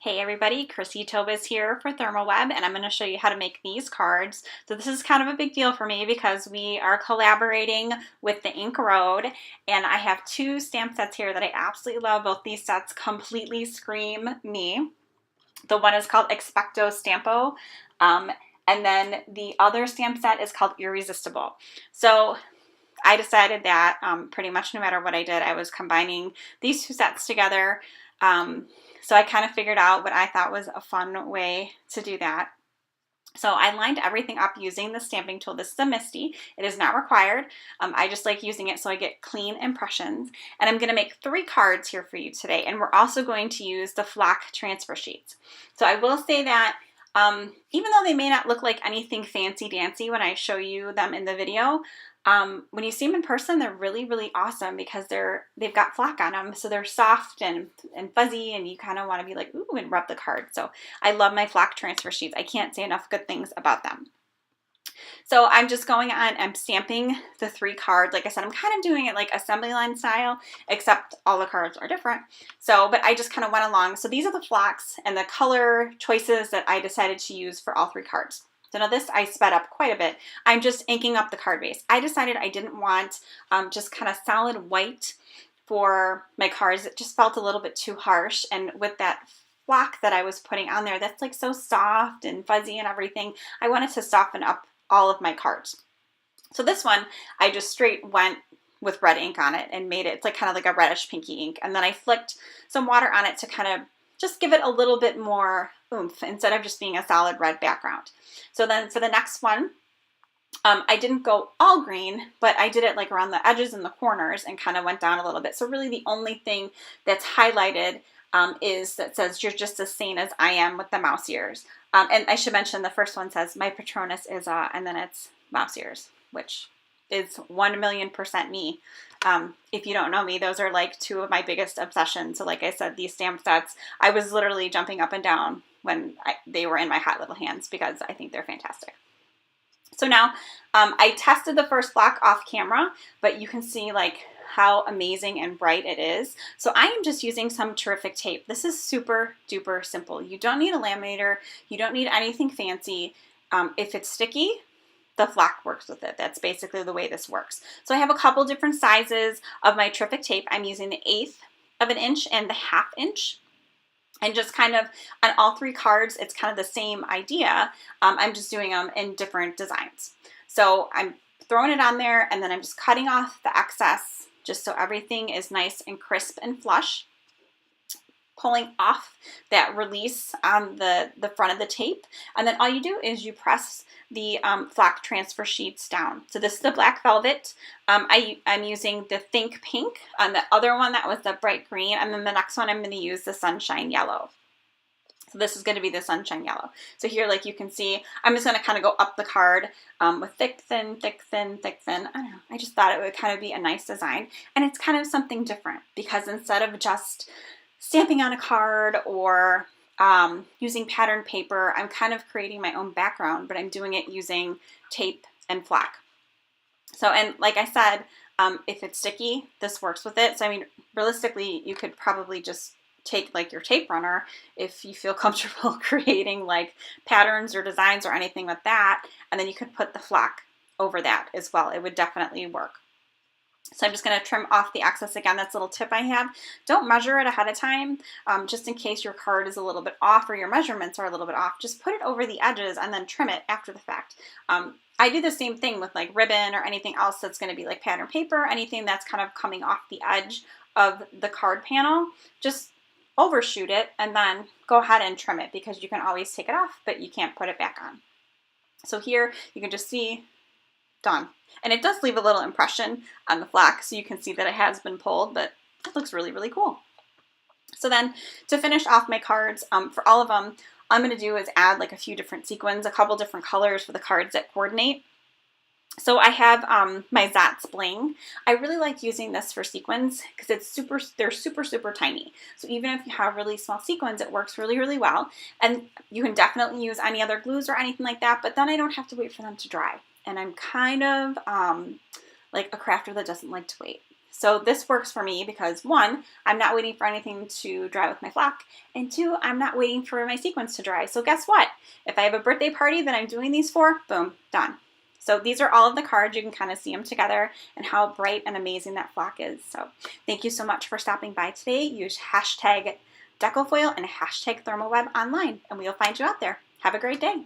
Hey everybody, Chrissie Tobas here for ThermOWeb, and I'm going to show you how to make these cards. So this is kind of a big deal for me because we are collaborating with the Ink Road, and I have two stamp sets here that I absolutely love. Both these sets completely scream me. The one is called Expecto Stampo, and then the other stamp set is called Earresistible. So I decided that pretty much no matter what I did, I was combining these two sets together. So I kind of figured out what I thought was a fun way to do that. So I lined everything up using the stamping tool. This is a MISTI. It is not required. I just like using it so I get clean impressions. And I'm going to make 3 cards here for you today. And we're also going to use the flock transfer sheets. So I will say that even though they may not look like anything fancy dancy when I show you them in the video, when you see them in person, they're really, really awesome because they've got flock on them. So they're soft and fuzzy, and you kind of want to be like, ooh, and rub the card. So I love my flock transfer sheets. I can't say enough good things about them. So I'm just going on, I'm stamping the 3 cards. Like I said, I'm kind of doing it like assembly line style, except all the cards are different. So, but I just kind of went along. So these are the flocks and the color choices that I decided to use for all 3 cards. So now this I sped up quite a bit. I'm just inking up the card base. I decided I didn't want just kind of solid white for my cards. It just felt a little bit too harsh. And with that flock that I was putting on there, that's like so soft and fuzzy and everything, I wanted to soften up all of my cards. So this one, I just straight went with red ink on it and made it, it's like kind of like a reddish pinky ink. And then I flicked some water on it to kind of just give it a little bit more oomph instead of just being a solid red background. So then for the next one, I didn't go all green, but I did it like around the edges and the corners and kind of went down a little bit. So really the only thing that's highlighted is that says, "You're just as sane as I am," with the mouse ears. And I should mention the first one says, "My Patronus is," and then it's mouse ears, which is 1,000,000% me. If you don't know me, those are like 2 of my biggest obsessions. So like I said, these stamp sets, I was literally jumping up and down when they were in my hot little hands because I think they're fantastic. So now I tested the first block off camera, but you can see like how amazing and bright it is. So I am just using some terrific tape. This is super duper simple. You don't need a laminator. You don't need anything fancy. If it's sticky, the flock works with it. That's basically the way this works. So I have a couple different sizes of my terrific tape. I'm using the 1/8 of an inch and the 1/2 inch. And just kind of on all 3 cards, it's kind of the same idea. I'm just doing them in different designs. So I'm throwing it on there, and then I'm just cutting off the excess just so everything is nice and crisp and flush. Pulling off that release on the front of the tape, and then all you do is you press the flock transfer sheets down. So this is the black velvet. I'm using the Think Pink on the other one, that was the bright green, and then the next one I'm going to use the Sunshine Yellow. So this is going to be the Sunshine Yellow. So here, like you can see, I'm just going to kind of go up the card with thick, thin, thick, thin, thick, thin. I don't know. I just thought it would kind of be a nice design, and it's kind of something different because instead of just stamping on a card or using patterned paper, I'm kind of creating my own background, but I'm doing it using tape and flock. So, and like I said, if it's sticky, this works with it. So, I mean, realistically, you could probably just take like your tape runner if you feel comfortable creating like patterns or designs or anything with that, and then you could put the flock over that as well. It would definitely work. So I'm just going to trim off the excess again. That's a little tip I have. Don't measure it ahead of time, just in case your card is a little bit off or your measurements are a little bit off. Just put it over the edges and then trim it after the fact. I do the same thing with like ribbon or anything else that's going to be like pattern paper, anything that's kind of coming off the edge of the card panel. Just overshoot it and then go ahead and trim it because you can always take it off, but you can't put it back on. So here you can just see, done. And it does leave a little impression on the flock, so you can see that it has been pulled, but it looks really, really cool. So then to finish off my cards, for all of them, all I'm going to do is add like a few different sequins, a couple different colors for the cards that coordinate. So I have my ZOTS BLING. I really like using this for sequins because they're super, super tiny. So even if you have really small sequins, it works really, really well. And you can definitely use any other glues or anything like that, but then I don't have to wait for them to dry. And I'm kind of like a crafter that doesn't like to wait. So this works for me because 1, I'm not waiting for anything to dry with my flock, and 2, I'm not waiting for my sequins to dry. So guess what? If I have a birthday party that I'm doing these for, boom, done. So these are all of the cards. You can kind of see them together and how bright and amazing that flock is. So thank you so much for stopping by today. Use hashtag DecoFoil and hashtag ThermOWeb online, and we'll find you out there. Have a great day.